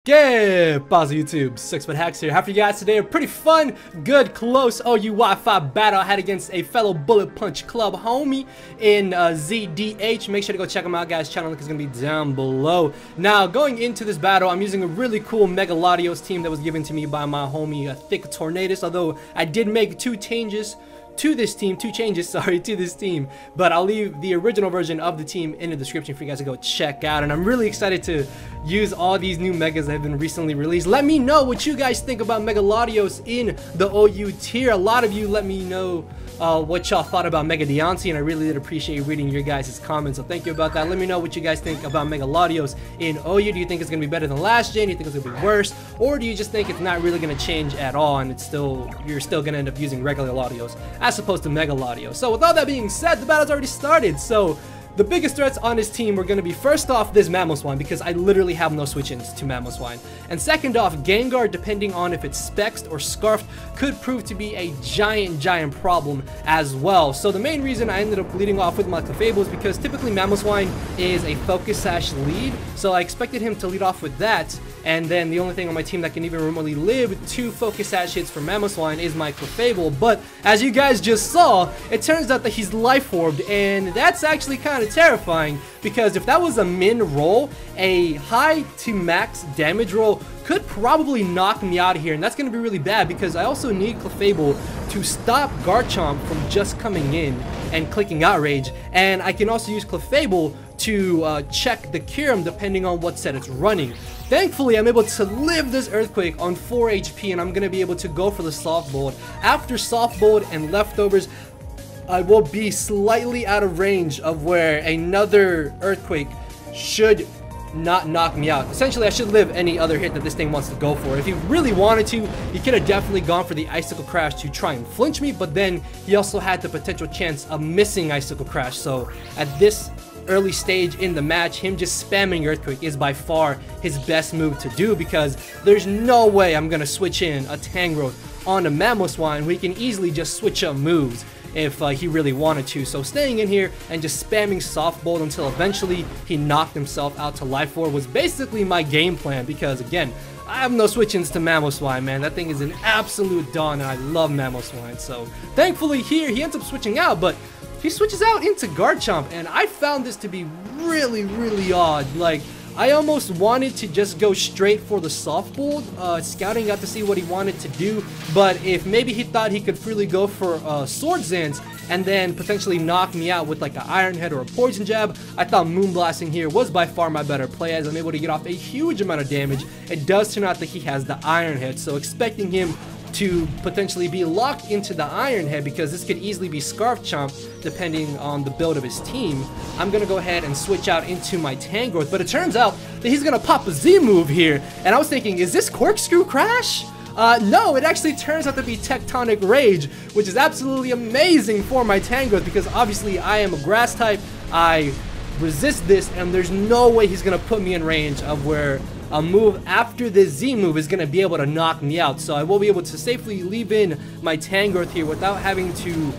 ¿Qué pasa, YouTube? 6fthax here. Have for you guys today a pretty fun, good, close OU Wi-Fi battle I had against a fellow Bullet Punch Club homie in ZDH. Make sure to go check him out, guys. Channel link is going to be down below. Now, going into this battle, I'm using a really cool Mega Latios team that was given to me by my homie Thick Tornadus, although I did make two changes to this team, but I'll leave the original version of the team in the description for you guys to go check out. And I'm really excited to use all these new megas that have been recently released. Let me know what you guys think about Mega Latios in the OU tier. A lot of you let me know what y'all thought about Mega Latios, and I really did appreciate reading your guys' comments, so thank you about that. Let me know what you guys think about Mega Latios in OU. Do you think it's going to be better than last gen? Do you think it's going to be worse? Or do you just think it's not really going to change at all and you're still going to end up using regular Latios as opposed to Mega Latios? So with all that being said, the battle's already started. So the biggest threats on this team were going to be, first off, this Mamoswine, because I literally have no switch-ins to Mamoswine. And second off, Gengar, depending on if it's Spexed or Scarfed, could prove to be a giant problem as well. So the main reason I ended up leading off with my Clefable is because typically Mamoswine is a Focus Sash lead, so I expected him to lead off with that. And then the only thing on my team that can even remotely live with two Focus Sash hits for Mamoswine is my Clefable. But as you guys just saw, it turns out that he's Life Orbed, and that's actually kind of terrifying, because if that was a min roll, a high to max damage roll could probably knock me out of here, and that's going to be really bad because I also need Clefable to stop Garchomp from just coming in and clicking Outrage, and I can also use Clefable to check the Kyurem depending on what set it's running. Thankfully, I'm able to live this Earthquake on 4 HP, and I'm going to be able to go for the Soft Bolt. After Soft Bolt and Leftovers, I will be slightly out of range of where another Earthquake should not knock me out. Essentially, I should live any other hit that this thing wants to go for. If he really wanted to, he could have definitely gone for the Icicle Crash to try and flinch me, but then he also had the potential chance of missing Icicle Crash. So at this early stage in the match, him just spamming Earthquake is by far his best move to do, because there's no way I'm gonna switch in a Tangrowth on a Mamoswine who he can easily just switch up moves if he really wanted to. So staying in here and just spamming Soft Bolt until eventually he knocked himself out to Life Orb was basically my game plan, because again, I have no switch-ins to Mamoswine, man. That thing is an absolute dawn, and I love Mamoswine. So thankfully here he ends up switching out, but he switches out into Garchomp, and I found this to be really odd. Like, I almost wanted to just go straight for the Soft Bolt, scouting out to see what he wanted to do, but if maybe he thought he could freely go for Sword Dance and then potentially knock me out with like an Iron Head or a Poison Jab, I thought Moonblasting here was by far my better play, as I'm able to get off a huge amount of damage. It does turn out that he has the Iron Head, so expecting him to potentially be locked into the Iron Head, because this could easily be Scarf Chomp depending on the build of his team, I'm gonna go ahead and switch out into my Tangrowth. But it turns out that he's gonna pop a Z move here, and I was thinking, is this Corkscrew Crash? No, it actually turns out to be Tectonic Rage, which is absolutely amazing for my Tangrowth, because obviously I am a Grass type, I resist this, and there's no way he's gonna put me in range of where a move after this Z move is going to be able to knock me out. So I will be able to safely leave in my Tangrowth here without having to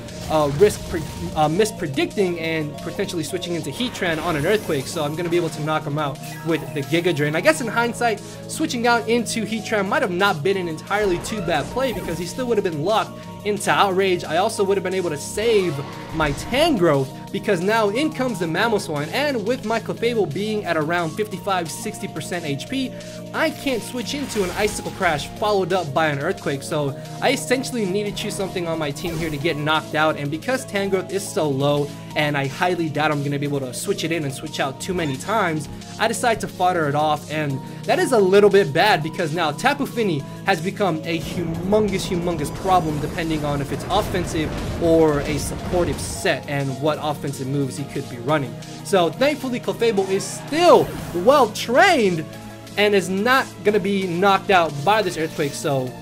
risk mispredicting and potentially switching into Heatran on an Earthquake. So I'm going to be able to knock him out with the Giga Drain. I guess in hindsight, switching out into Heatran might have not been an entirely too bad play, because he still would have been locked into Outrage. I also would have been able to save my Tangrowth, because now in comes the Mamoswine, and with my Clefable being at around 55-60% HP, I can't switch into an Icicle Crash followed up by an Earthquake. So I essentially need to choose something on my team here to get knocked out, and because Tangrowth is so low and I highly doubt I'm going to be able to switch it in and switch out too many times, I decide to fodder it off, and that is a little bit bad, because now Tapu Fini has become a humongous problem depending on if it's offensive or a supportive set and what offensive moves he could be running. So thankfully Clefable is still well trained and is not going to be knocked out by this Earthquake, so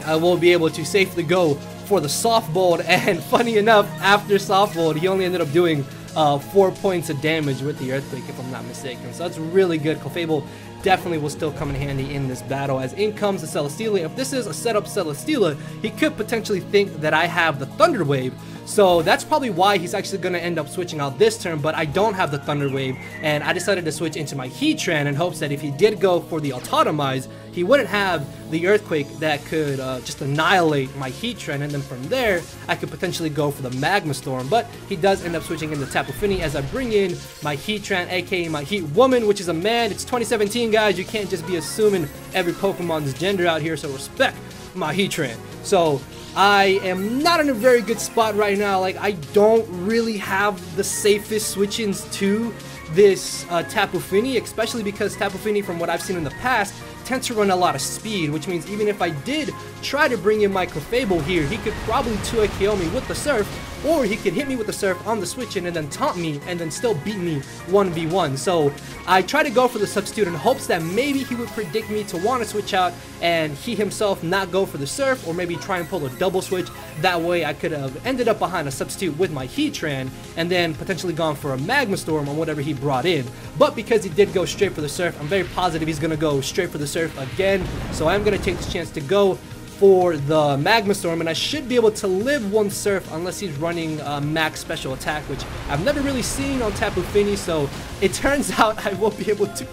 I will be able to safely go for the Soft Bolt. And funny enough, after Soft Bolt, he only ended up doing 4 points of damage with the Earthquake, if I'm not mistaken. So that's really good. Clefable definitely will still come in handy in this battle. As in comes the Celesteela. If this is a setup Celesteela, he could potentially think that I have the Thunder Wave. So that's probably why he's actually going to end up switching out this turn, but I don't have the Thunder Wave, and I decided to switch into my Heatran in hopes that if he did go for the Autotomize, he wouldn't have the Earthquake that could just annihilate my Heatran, and then from there, I could potentially go for the Magma Storm, but he does end up switching into Tapu Fini as I bring in my Heatran, aka my Heat Woman, which is a man. It's 2017, guys. You can't just be assuming every Pokemon's gender out here, so respect my Heatran. So I am not in a very good spot right now. Like, I don't really have the safest switch-ins to this Tapu Fini, especially because Tapu Fini, from what I've seen in the past, tends to run a lot of speed, which means even if I did try to bring in my Clefable here, he could probably 2-hit KO me with the Surf, or he could hit me with the Surf on the switch-in and then taunt me and then still beat me 1v1. So I try to go for the substitute in hopes that maybe he would predict me to want to switch out and he himself not go for the Surf, or maybe try and pull a double switch. That way I could have ended up behind a substitute with my Heatran and then potentially gone for a Magma Storm on whatever he brought in. But because he did go straight for the Surf, I'm very positive he's going to go straight for the Surf again. So I'm going to take this chance to go for the Magma Storm, and I should be able to live one Surf unless he's running max special attack, which I've never really seen on Tapu Fini. So it turns out I will be able to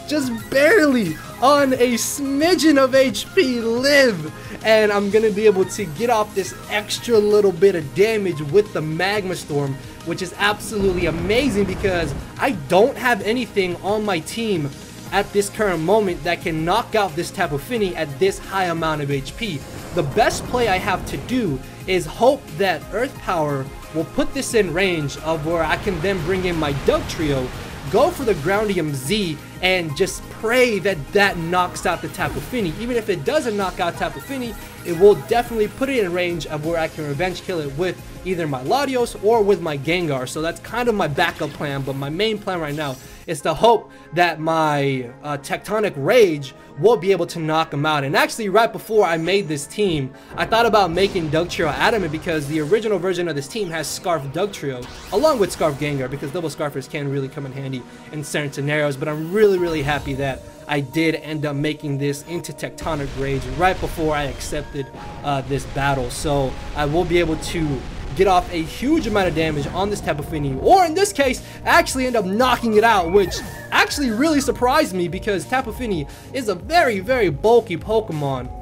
just barely on a smidgen of HP live, and I'm gonna be able to get off this extra little bit of damage with the Magma Storm, which is absolutely amazing because I don't have anything on my team at this current moment that can knock out this Tapu Fini at this high amount of HP. The best play I have to do is hope that Earth Power will put this in range of where I can then bring in my Dugtrio, go for the Groundium Z, and just pray that that knocks out the Tapu Fini. Even if it doesn't knock out Tapu Fini, it will definitely put it in range of where I can revenge kill it with either my Latios or with my Gengar. So that's kind of my backup plan, but my main plan right now is to hope that my Tectonic Rage will be able to knock him out. And actually, right before I made this team, I thought about making Dugtrio Adamant because the original version of this team has Scarf Dugtrio along with Scarf Gengar, because double Scarfers can really come in handy in certain scenarios. But I'm really happy that I did end up making this into Tectonic Rage right before I accepted this battle. So I will be able to get off a huge amount of damage on this Tapu Fini, or in this case, actually end up knocking it out, which actually really surprised me because Tapu Fini is a very bulky Pokemon.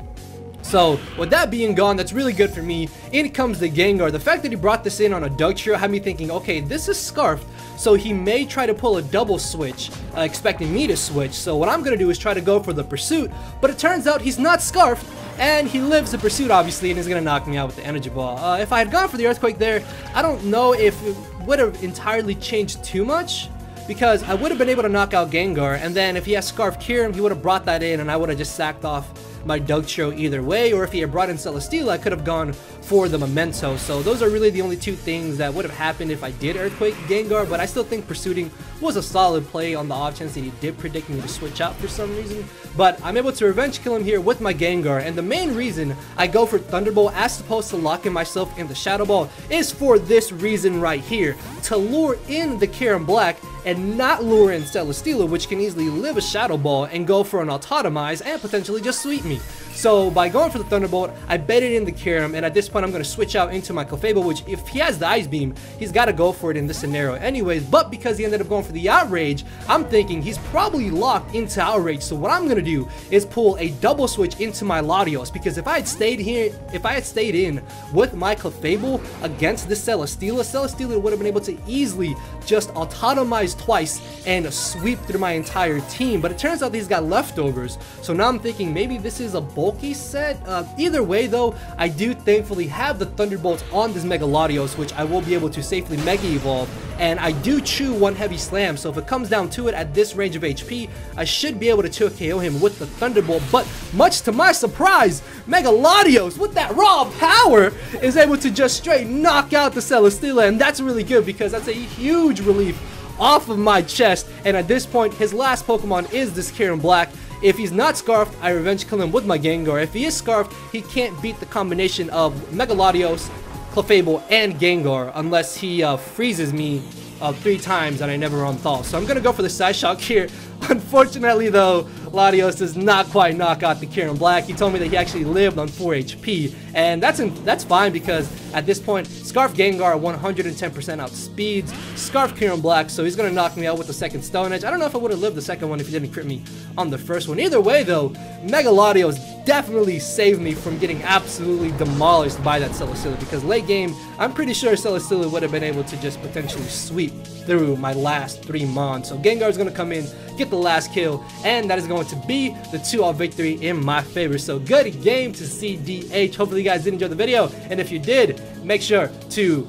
So with that being gone, that's really good for me. In comes the Gengar. The fact that he brought this in on a Dugtrio had me thinking, okay, this is Scarfed, so he may try to pull a double switch, expecting me to switch. So what I'm going to do is try to go for the Pursuit, but it turns out he's not Scarfed, and he lives the Pursuit, obviously, and he's going to knock me out with the Energy Ball. If I had gone for the Earthquake there, I don't know if it would have entirely changed too much, because I would have been able to knock out Gengar, and then if he has Scarf Kyurem, he would have brought that in, and I would have just sacked off my Dugtrio either way. Or if he had brought in Celesteela, I could have gone for the Memento. So those are really the only two things that would have happened if I did Earthquake Gengar, but I still think Pursuiting was a solid play on the off chance that he did predict me to switch out for some reason. But I'm able to revenge kill him here with my Gengar, and the main reason I go for Thunderbolt as opposed to locking myself in the Shadow Ball is for this reason right here, to lure in the Kyurem Black and not lure in Celesteela, which can easily live a Shadow Ball and go for an Autotomize and potentially just sweep me. So by going for the Thunderbolt, I baited in the Kyurem, and at this point I'm going to switch out into my Clefable, which if he has the Ice Beam, he's got to go for it in this scenario anyways. But because he ended up going for the Outrage, I'm thinking he's probably locked into Outrage. So what I'm going to do is pull a double switch into my Latios, because if I had stayed in with my Clefable against this Celesteela would have been able to easily just Autotomize twice and sweep through my entire team. But it turns out he's got leftovers, so now I'm thinking maybe this is a bulky set. Either way though, I do thankfully have the Thunderbolts on this Mega Latios, which I will be able to safely Mega Evolve, and I do chew one Heavy Slam, so if it comes down to it at this range of HP, I should be able to 2-KO him with the Thunderbolt. But much to my surprise, Mega Latios with that raw power is able to just straight knock out the Celesteela, and that's really good because that's a huge relief off of my chest. And at this point, his last Pokemon is this Kyurem Black. If he's not Scarfed, I revenge kill him with my Gengar. If he is Scarfed, he can't beat the combination of Mega Latios Clefable, and Gengar unless he freezes me 3 times and I never unthaw. So I'm gonna go for the Side Shock here. Unfortunately though, Latios does not quite knock out the Kieran Black. He told me that he actually lived on 4 HP, and that's fine because at this point, Scarf Gengar 110% outspeeds Scarf Kieran Black, so he's gonna knock me out with the second Stone Edge. I don't know if I would have lived the second one if he didn't crit me on the first one. Either way though, Mega Latios definitely saved me from getting absolutely demolished by that Celesteela, because late game, I'm pretty sure Celesteela would have been able to just potentially sweep through my last 3 Mons. So Gengar is gonna come in, get the last kill, and that is going to be the 2-0 victory in my favor. So good game to ZDH. Hopefully you guys did enjoy the video, and if you did, make sure to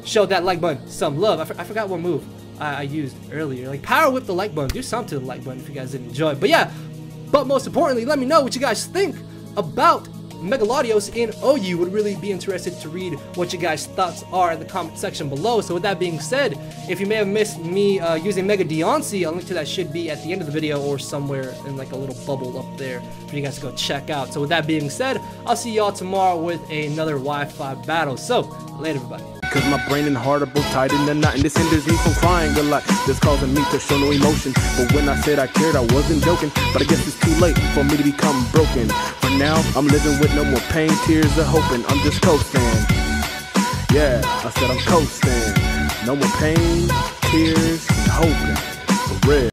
show that like button some love. I forgot what move I used earlier. Like, power whip the like button. Do something to the like button if you guys did enjoy. But yeah, but most importantly, let me know what you guys think about Mega Latios in OU. Would really be interested to read what you guys' thoughts are in the comment section below. So with that being said, if you may have missed me using Mega Deoncé, a link to that should be at the end of the video or somewhere in like a little bubble up there for you guys to go check out. So with that being said, I'll see y'all tomorrow with another Wi-Fi battle. So later, everybody. Cause my brain and heart are both tied in the knot, and this hinders me from crying a lot. This causing me to show no emotion. But when I said I cared, I wasn't joking. But I guess it's too late for me to become broken. For now, I'm living with no more pain, tears, or hoping. I'm just coasting. Yeah, I said I'm coasting. No more pain, tears, and hoping. For real.